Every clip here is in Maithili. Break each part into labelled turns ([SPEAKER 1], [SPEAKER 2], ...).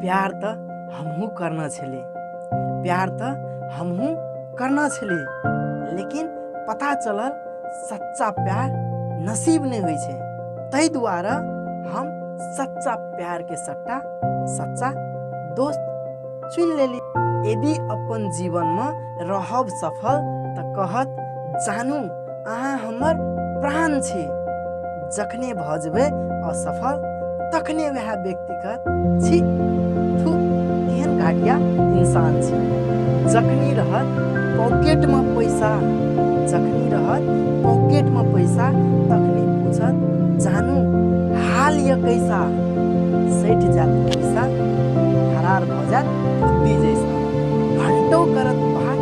[SPEAKER 1] प्यार त हमहू करना छले, प्यार त हमहू करना छले, लेकिन पता चलल सच्चा प्यार नसीब नहीं होइ छे। तई दुआरे हम सच्चा प्यार के सट्टा सच्चा दोस्त चुन लेली। यदि अपन जीवन में रहब सफल त कहत जानू अहाँ हमर प्राण छी। जखने भजबे असफल तखने वह व्यक्तिगत छी थू केहन घाटिया इंसान छी। जखनी रहत पॉकेट में पैसा, जखनी रहत पॉकेट में पैसा तखनी पूछत जानू हाल ये कैसा। सैठ जात पैसा फरार भ जात बुद्धि जैसा। घंटों करत बात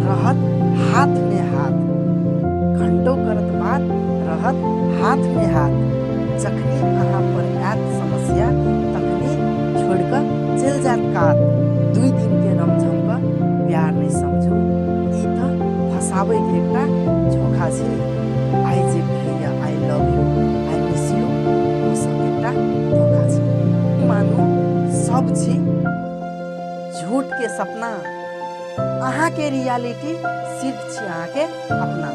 [SPEAKER 1] रहत हाथ में हाथ, घंटों करत बात रहत हाथ में हाथ। जखनी अहाँ पर आत समस्या तखनी छोड़कर चल जात कात। 2 दिन के रमझम का प्यार नहीं समझू, ई त फसाबै के एकटा झोंका छै। आई जे कहैया I love you I miss you ओ सब एकटा धोखा छै। मानू सब छी झूठ के सपना, अहाँ के रियलिटी सिर्फ छी अहाँ के अपना।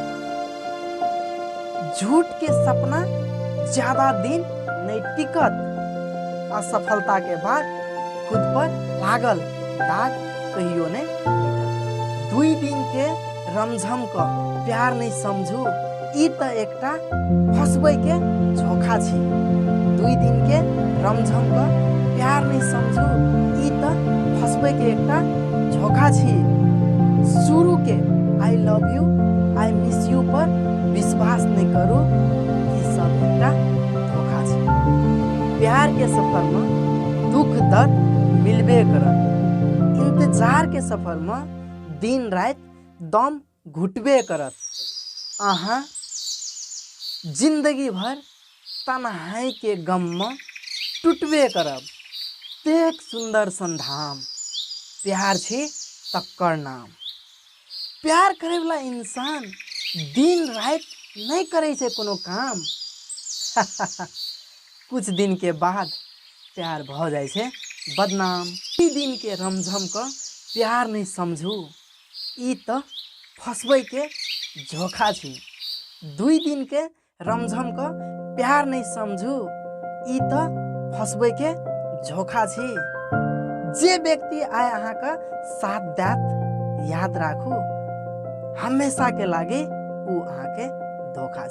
[SPEAKER 1] झूठ के सपना ज्यादा दिन नहीं टिकत, असफलता के बाद खुद पर लागल दाग कहियो नहीं मिटत। 2 दिन के रमझम का प्यार नहीं समझू, ई त एकटा फसबै के झोंका छी। 2 दिन के रमझम का प्यार नहीं समझू, ई त फसबै के एकटा झोंका छी। शुरू के I love you I miss you पर विश्वास नहीं करू, ई सब एकटा धोखा छै। प्यार के सफर में दुख दर्द मिलबे करत, इंतजार के सफर में दिन रात दम घुटबे करत। अहाँ जिंदगी भर तन्हाई के गम में टूटबे करब। तेक सुंदर संधाम प्यार छे तक्कर नाम। प्यार करे वाला इंसान दिन रात नहीं करे छे कोनो काम। कुछ दिन के बाद प्यार भ जाए छे बदनाम। 2 दिन के रमझम का प्यार नहीं समझू, ई त फसबै के झोंका छी। 2 दिन के रमझम का प्यार नहीं समझू, ई त फसबै के झोंका छी। जे व्यक्ति आए अहाँ का साथ देत याद राखू, हमेशा के लागे ऊ अहाँ के धोखा छी।